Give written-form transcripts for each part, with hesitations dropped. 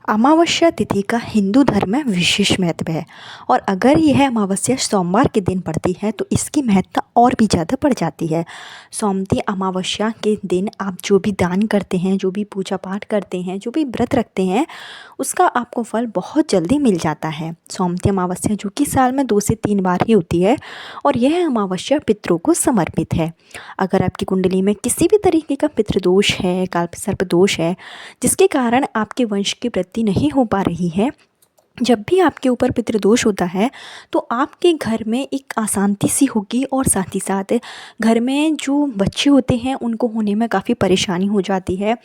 अमावस्या तिथि का हिंदू धर्म में विशेष महत्व है और अगर यह अमावस्या सोमवार के दिन पड़ती है तो इसकी महत्ता और भी ज़्यादा बढ़ जाती है। सोमती अमावस्या के दिन आप जो भी दान करते हैं, जो भी पूजा पाठ करते हैं, जो भी व्रत रखते हैं, उसका आपको फल बहुत जल्दी मिल जाता है। सोमती अमावस्या जो कि साल में 2 से 3 बार ही होती है और यह अमावस्या पितरों को समर्पित है। अगर आपकी कुंडली में किसी भी तरीके का पितृदोष है, कालसर्प दोष है, जिसके कारण आपके वंश की वृद्धि नहीं हो पा रही है, जब भी आपके ऊपर पितृदोष होता है तो आपके घर में एक अशांति सी होगी और साथ ही साथ घर में जो बच्चे होते हैं उनको होने में काफ़ी परेशानी हो जाती है,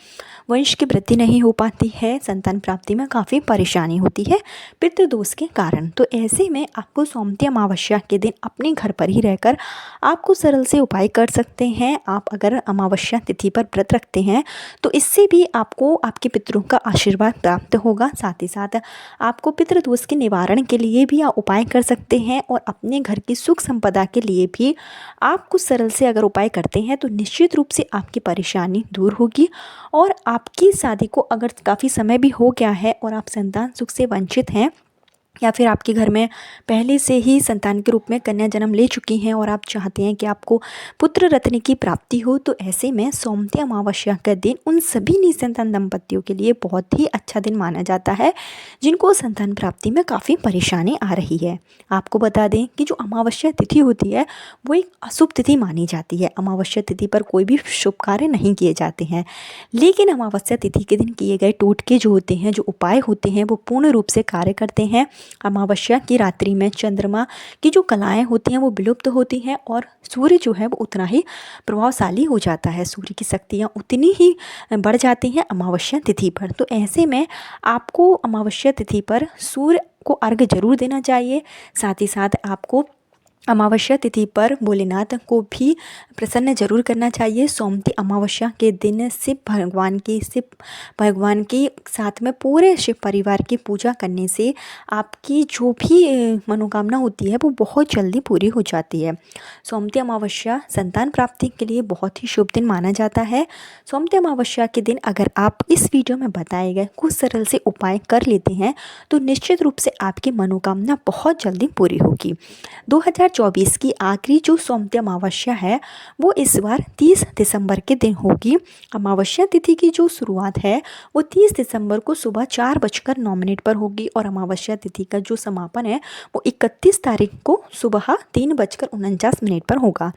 वंश की वृद्धि नहीं हो पाती है, संतान प्राप्ति में काफ़ी परेशानी होती है पितृदोष के कारण। तो ऐसे में आपको सोमती अमावस्या के दिन अपने घर पर ही रहकर आपको सरल से उपाय कर सकते हैं। आप अगर अमावस्या तिथि पर व्रत रखते हैं तो इससे भी आपको आपके पितरों का आशीर्वाद प्राप्त होगा। साथ ही साथ आपको पितृदोष के निवारण के लिए भी आप उपाय कर सकते हैं और अपने घर की सुख संपदा के लिए भी आप कुछ सरल से अगर उपाय करते हैं तो निश्चित रूप से आपकी परेशानी दूर होगी और आपकी शादी को अगर काफ़ी समय भी हो गया है और आप संतान सुख से वंचित हैं या फिर आपके घर में पहले से ही संतान के रूप में कन्या जन्म ले चुकी हैं और आप चाहते हैं कि आपको पुत्र रत्न की प्राप्ति हो, तो ऐसे में सोमती अमावस्या का दिन उन सभी निसंतान दंपतियों के लिए बहुत ही अच्छा दिन माना जाता है जिनको संतान प्राप्ति में काफ़ी परेशानी आ रही है। आपको बता दें कि जो अमावस्या तिथि होती है वो एक अशुभ तिथि मानी जाती है। अमावस्या तिथि पर कोई भी शुभ कार्य नहीं किए जाते हैं, लेकिन अमावस्या तिथि के दिन किए गए टोटके जो होते हैं, जो उपाय होते हैं, वो पूर्ण रूप से कार्य करते हैं। अमावस्या की रात्रि में चंद्रमा की जो कलाएं होती हैं वो विलुप्त होती हैं और सूर्य जो है वो उतना ही प्रभावशाली हो जाता है, सूर्य की शक्तियाँ उतनी ही बढ़ जाती हैं अमावस्या तिथि पर। तो ऐसे में आपको अमावस्या तिथि पर सूर्य को अर्घ्य जरूर देना चाहिए। साथ ही साथ आपको अमावस्या तिथि पर भोलेनाथ को भी प्रसन्न जरूर करना चाहिए। सोमती अमावस्या के दिन शिव भगवान के साथ में पूरे शिव परिवार की पूजा करने से आपकी जो भी मनोकामना होती है वो बहुत जल्दी पूरी हो जाती है। सोमती अमावस्या संतान प्राप्ति के लिए बहुत ही शुभ दिन माना जाता है। सोमती अमावस्या के दिन अगर आप इस वीडियो में बताए गए कुछ सरल से उपाय कर लेते हैं तो निश्चित रूप से आपकी मनोकामना बहुत जल्दी पूरी होगी। 2024 की आखिरी जो सोमती अमावस्या है वो इस बार 30 दिसंबर के दिन होगी। अमावस्या तिथि की जो शुरुआत है वो 30 दिसंबर को सुबह 4:09 पर होगी और अमावस्या तिथि का जो समापन है वो 31 तारीख को सुबह 3:49 पर होगा।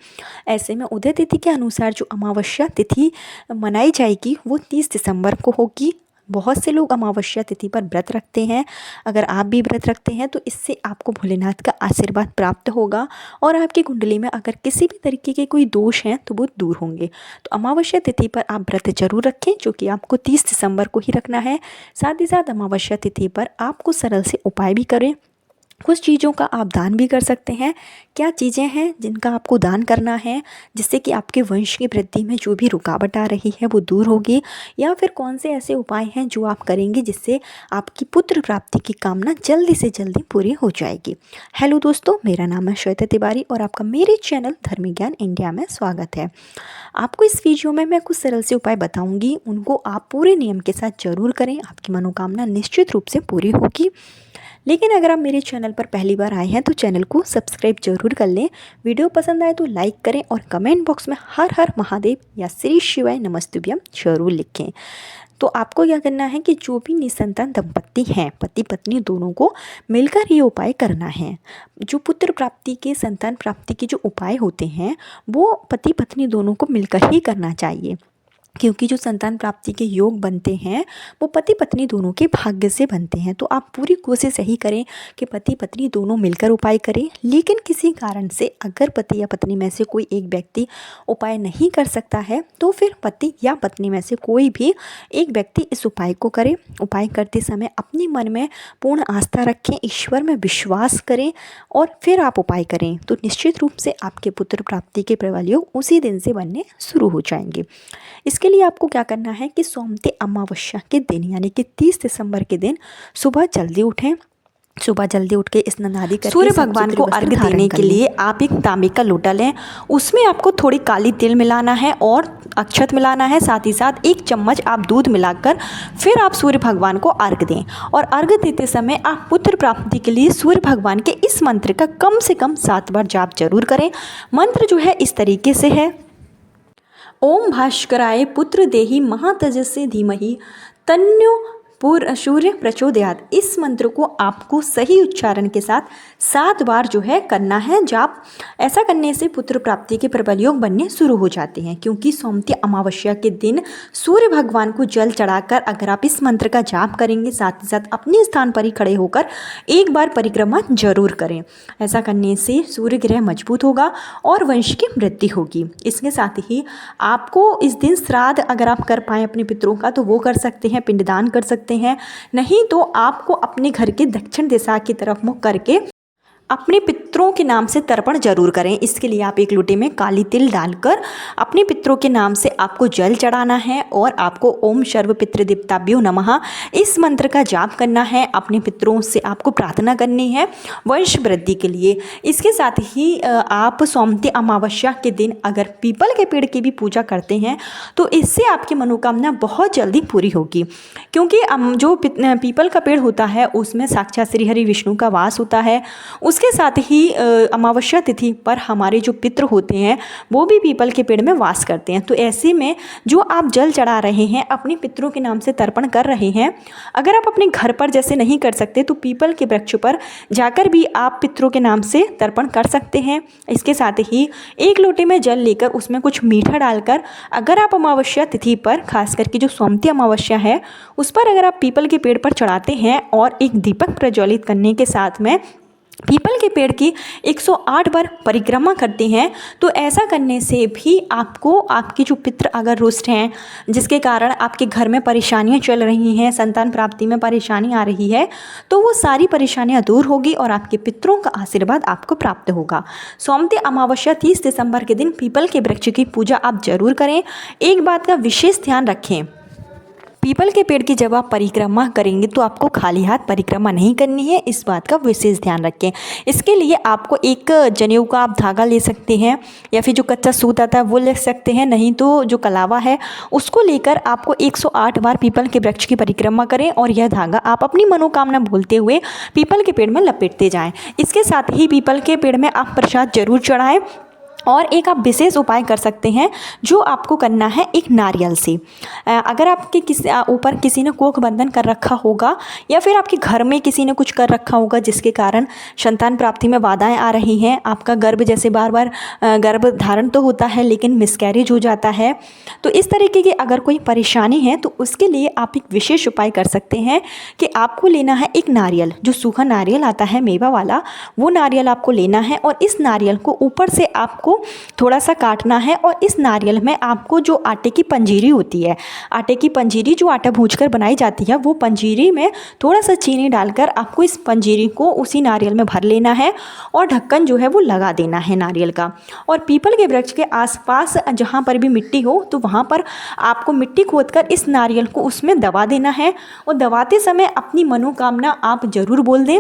ऐसे में उदय तिथि के अनुसार जो अमावस्या तिथि मनाई जाएगी वो 30 दिसंबर को होगी। बहुत से लोग अमावस्या तिथि पर व्रत रखते हैं। अगर आप भी व्रत रखते हैं तो इससे आपको भोलेनाथ का आशीर्वाद प्राप्त होगा और आपकी कुंडली में अगर किसी भी तरीके के कोई दोष हैं तो वो दूर होंगे। तो अमावस्या तिथि पर आप व्रत जरूर रखें, जो कि आपको 30 दिसंबर को ही रखना है। साथ ही साथ अमावस्या तिथि पर आपको सरल से उपाय भी करें। कुछ चीज़ों का आप दान भी कर सकते हैं। क्या चीज़ें हैं जिनका आपको दान करना है जिससे कि आपके वंश की वृद्धि में जो भी रुकावट आ रही है वो दूर होगी, या फिर कौन से ऐसे उपाय हैं जो आप करेंगे जिससे आपकी पुत्र प्राप्ति की कामना जल्दी से जल्दी पूरी हो जाएगी। हेलो दोस्तों, मेरा नाम है श्वेता तिवारी और आपका मेरे चैनल धर्म ज्ञान इंडिया में स्वागत है। आपको इस वीडियो में मैं कुछ सरल से उपाय बताऊँगी, उनको आप पूरे नियम के साथ जरूर करें, आपकी मनोकामना निश्चित रूप से पूरी होगी। लेकिन अगर आप मेरे चैनल पर पहली बार आए हैं तो चैनल को सब्सक्राइब जरूर कर लें। वीडियो पसंद आए तो लाइक करें और कमेंट बॉक्स में हर हर महादेव या श्री शिवाय नमस्तुभ्यम जरूर लिखें। तो आपको क्या करना है कि जो भी निसंतान दंपत्ति हैं, पति पत्नी दोनों को मिलकर ये उपाय करना है। जो पुत्र प्राप्ति के, संतान प्राप्ति के जो उपाय होते हैं वो पति पत्नी दोनों को मिलकर ही करना चाहिए, क्योंकि जो संतान प्राप्ति के योग बनते हैं वो पति पत्नी दोनों के भाग्य से बनते हैं। तो आप पूरी कोशिश यही करें कि पति पत्नी दोनों मिलकर उपाय करें। लेकिन किसी कारण से अगर पति या पत्नी में से कोई एक व्यक्ति उपाय नहीं कर सकता है तो फिर पति या पत्नी में से कोई भी एक व्यक्ति इस उपाय को करे। उपाय करते समय अपने मन में पूर्ण आस्था रखें, ईश्वर में विश्वास करें और फिर आप उपाय करें तो निश्चित रूप से आपके पुत्र प्राप्ति के प्रबल योग उसी दिन से बनने शुरू हो जाएंगे। इसके लिए आपको क्या करना है कि सोमती अमावस्या के दिन यानी कि 30 दिसंबर के दिन सुबह जल्दी उठें। सुबह जल्दी उठ के स्नान आदि करके सूर्य भगवान को अर्घ देने के लिए आप एक तांबे का लोटा लें, उसमें आपको थोड़ी काली तिल मिलाना है और अक्षत मिलाना है, साथ ही साथ 1 चम्मच आप दूध मिलाकर फिर आप सूर्य भगवान को अर्घ दें। और अर्घ देते समय आप पुत्र प्राप्ति के लिए सूर्य भगवान के इस मंत्र का कम से कम 7 बार जाप जरूर करें। मंत्र जो है इस तरीके से है, ओम भास्कराय पुत्र देहि महातेजस्वी धीमहि तन्नो सूर्य प्रचोदयात्। इस मंत्र को आपको सही उच्चारण के साथ 7 बार जो है करना है जाप। ऐसा करने से पुत्र प्राप्ति के प्रबल योग बनने शुरू हो जाते हैं, क्योंकि सोमवती अमावस्या के दिन सूर्य भगवान को जल चढ़ाकर अगर आप इस मंत्र का जाप करेंगे, साथ ही साथ अपने स्थान पर ही खड़े होकर एक बार परिक्रमा जरूर करें। ऐसा करने से सूर्य ग्रह मजबूत होगा और वंश की वृद्धि होगी। इसके साथ ही आपको इस दिन श्राद्ध अगर आप कर पाएँ अपने पितरों का तो वो कर सकते हैं, पिंडदान कर सकते हैं, नहीं तो आपको अपने घर के दक्षिण दिशा की तरफ मुख करके अपने पितरों के नाम से तर्पण जरूर करें। इसके लिए आप एक लोटे में काली तिल डालकर अपने पितरों के नाम से आपको जल चढ़ाना है और आपको ओम सर्व पितृदेवताभ्यो नमः इस मंत्र का जाप करना है। अपने पितरों से आपको प्रार्थना करनी है वंश वृद्धि के लिए। इसके साथ ही आप सोमवती अमावस्या के दिन अगर पीपल के पेड़ की भी पूजा करते हैं तो इससे आपकी मनोकामना बहुत जल्दी पूरी होगी, क्योंकि जो पीपल का पेड़ होता है उसमें साक्षात श्री हरि विष्णु का वास होता है। उसके साथ ही अमावस्या तिथि पर हमारे जो पितृ होते हैं वो भी पीपल के पेड़ में वास करते हैं। तो ऐसे में जो आप जल चढ़ा रहे हैं, अपने पितरों के नाम से तर्पण कर रहे हैं, अगर आप अपने घर पर जैसे नहीं कर सकते तो पीपल के वृक्ष पर जाकर भी आप पितरों के नाम से तर्पण कर सकते हैं। इसके साथ ही एक लोटे में जल लेकर उसमें कुछ मीठा डालकर अगर आप अमावस्या तिथि पर, खास करके जो सोमवती अमावस्या है उस पर अगर आप पीपल के पेड़ पर चढ़ाते हैं और एक दीपक प्रज्वलित करने के साथ में पीपल के पेड़ की 108 बार परिक्रमा करते हैं, तो ऐसा करने से भी आपको आपके जो पितृ अगर रुष्ट हैं, जिसके कारण आपके घर में परेशानियां चल रही हैं, संतान प्राप्ति में परेशानी आ रही है, तो वो सारी परेशानियां दूर होगी और आपके पितरों का आशीर्वाद आपको प्राप्त होगा। सोमवती अमावस्या 30 दिसंबर के दिन पीपल के वृक्ष की पूजा आप जरूर करें। एक बात का विशेष ध्यान रखें, पीपल के पेड़ की जब आप परिक्रमा करेंगे तो आपको खाली हाथ परिक्रमा नहीं करनी है, इस बात का विशेष ध्यान रखें। इसके लिए आपको एक जनेऊ का आप धागा ले सकते हैं या फिर जो कच्चा सूत आता है वो ले सकते हैं, नहीं तो जो कलावा है उसको लेकर आपको 108 बार पीपल के वृक्ष की परिक्रमा करें और यह धागा आप अपनी मनोकामना बोलते हुए पीपल के पेड़ में लपेटते जाएँ। इसके साथ ही पीपल के पेड़ में आप प्रसाद जरूर चढ़ाएँ। और एक आप विशेष उपाय कर सकते हैं जो आपको करना है एक नारियल से। अगर आपके ऊपर किसी ने कोख बंधन कर रखा होगा या फिर आपके घर में किसी ने कुछ कर रखा होगा जिसके कारण संतान प्राप्ति में बाधाएं आ रही हैं, आपका गर्भ जैसे बार बार गर्भ धारण तो होता है लेकिन मिसकैरेज हो जाता है, तो इस तरीके की अगर कोई परेशानी है तो उसके लिए आप एक विशेष उपाय कर सकते हैं कि आपको लेना है एक नारियल, जो सूखा नारियल आता है मेवा वाला, वो नारियल आपको लेना है और इस नारियल को ऊपर से आपको थोड़ा सा काटना है और इस नारियल में आपको जो आटे की पंजीरी होती है, आटे की पंजीरी जो आटा भूनकर बनाई जाती है, वो पंजीरी में थोड़ा सा चीनी डालकर आपको इस पंजीरी को उसी नारियल में भर लेना है और ढक्कन जो है वो लगा देना है नारियल का। और पीपल के वृक्ष के आसपास जहाँ पर भी मिट्टी हो तो वहाँ पर आपको मिट्टी खोदकर इस नारियल को उसमें दबा देना है और दबाते समय अपनी मनोकामना आप जरूर बोल दें।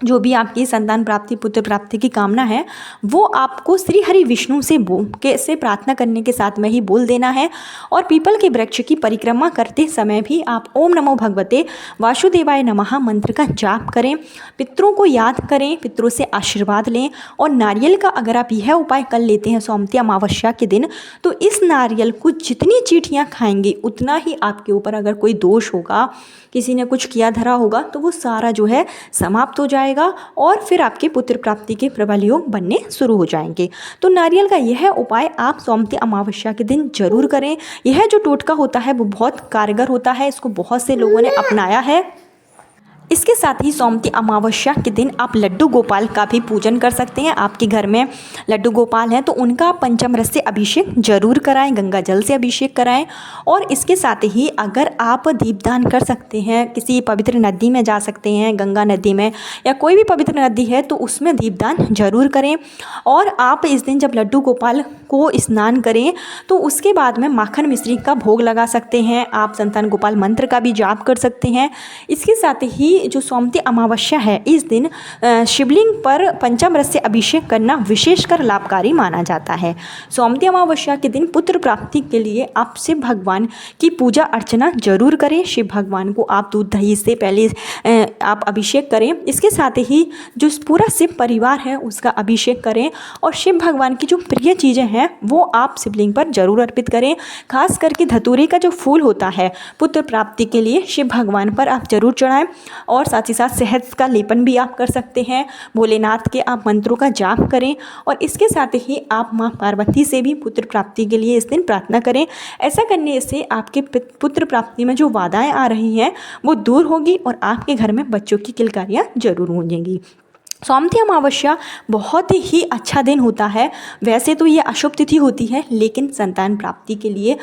जो भी आपकी संतान प्राप्ति पुत्र प्राप्ति की कामना है वो आपको श्री हरि विष्णु से प्रार्थना करने के साथ में ही बोल देना है। और पीपल के वृक्ष की परिक्रमा करते समय भी आप ओम नमो भगवते वासुदेवाय नमः मंत्र का जाप करें, पितरों को याद करें, पितरों से आशीर्वाद लें। और नारियल का अगर आप यह उपाय कर लेते हैं सोमवती अमावस्या के दिन, तो इस नारियल को जितनी चींटियाँ खाएंगे उतना ही आपके ऊपर अगर कोई दोष होगा, किसी ने कुछ किया धरा होगा, तो वो सारा जो है समाप्त हो जाएगा और फिर आपके पुत्र प्राप्ति के प्रबल योग बनने शुरू हो जाएंगे। तो नारियल का यह उपाय आप सोमवती अमावस्या के दिन जरूर करें। यह जो टोटका होता है वो बहुत कारगर होता है, इसको बहुत से लोगों ने अपनाया है। इसके साथ ही सोमवती अमावस्या के दिन आप लड्डू गोपाल का भी पूजन कर सकते हैं। आपके घर में लड्डू गोपाल हैं तो उनका पंचामृत से अभिषेक जरूर कराएं, गंगा जल से अभिषेक कराएं। और इसके साथ ही अगर आप दीपदान कर सकते हैं, किसी पवित्र नदी में जा सकते हैं, गंगा नदी में या कोई भी पवित्र नदी है तो उसमें दीपदान जरूर करें। और आप इस दिन जब लड्डू गोपाल को स्नान करें तो उसके बाद में माखन मिश्री का भोग लगा सकते हैं। आप संतान गोपाल मंत्र का भी जाप कर सकते हैं। इसके साथ ही जो सोमवती अमावस्या है इस दिन शिवलिंग पर पंचामृत से अभिषेक करना विशेषकर लाभकारी माना जाता है। सोमवती अमावस्या के दिन पुत्र प्राप्ति के लिए आप शिव भगवान की पूजा अर्चना जरूर करें। शिव भगवान को आप दूध दही से पहले आप अभिषेक करें। इसके साथ ही जो पूरा शिव परिवार है उसका अभिषेक करें और शिव भगवान की जो प्रिय चीज़ें हैं वो आप शिवलिंग पर जरूर अर्पित करें। खास करके धतूरे का जो फूल होता है पुत्र प्राप्ति के लिए शिव भगवान पर आप जरूर चढ़ाएं और साथ ही साथ शहद का लेपन भी आप कर सकते हैं। भोलेनाथ के आप मंत्रों का जाप करें और इसके साथ ही आप माँ पार्वती से भी पुत्र प्राप्ति के लिए इस दिन प्रार्थना करें। ऐसा करने से आपके पुत्र प्राप्ति में जो बाधाएं आ रही हैं वो दूर होगी और आपके घर में बच्चों की किलकारियाँ जरूर गूंजेंगी। सोमवती अमावस्या बहुत ही अच्छा दिन होता है। वैसे तो ये अशुभ तिथि होती है लेकिन संतान प्राप्ति के लिए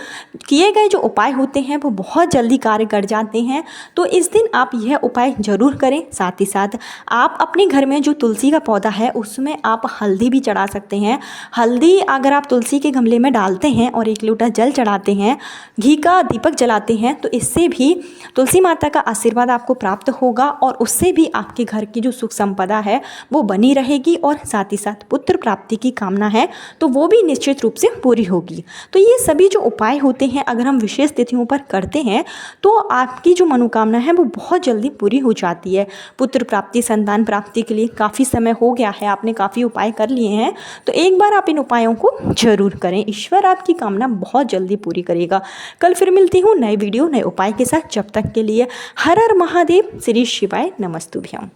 किए गए जो उपाय होते हैं वो बहुत जल्दी कार्य कर जाते हैं। तो इस दिन आप यह उपाय जरूर करें। साथ ही साथ आप अपने घर में जो तुलसी का पौधा है उसमें आप हल्दी भी चढ़ा सकते हैं। हल्दी अगर आप तुलसी के गमले में डालते हैं और 1 लोटा जल चढ़ाते हैं, घी का दीपक जलाते हैं तो इससे भी तुलसी माता का आशीर्वाद आपको प्राप्त होगा और उससे भी आपके घर की जो सुख संपदा है वो बनी रहेगी और साथ ही साथ पुत्र प्राप्ति की कामना है तो वो भी निश्चित रूप से पूरी होगी। तो ये सभी जो उपाय होते हैं अगर हम विशेष तिथियों पर करते हैं तो आपकी जो मनोकामना है वो बहुत जल्दी पूरी हो जाती है। पुत्र प्राप्ति संतान प्राप्ति के लिए काफ़ी समय हो गया है, आपने काफ़ी उपाय कर लिए हैं तो एक बार आप इन उपायों को जरूर करें। ईश्वर आपकी कामना बहुत जल्दी पूरी करेगा। कल फिर मिलती हूँ नए वीडियो नए उपाय के साथ। जब तक के लिए हर हर महादेव, श्री शिवाय नमस्तुभ्यम।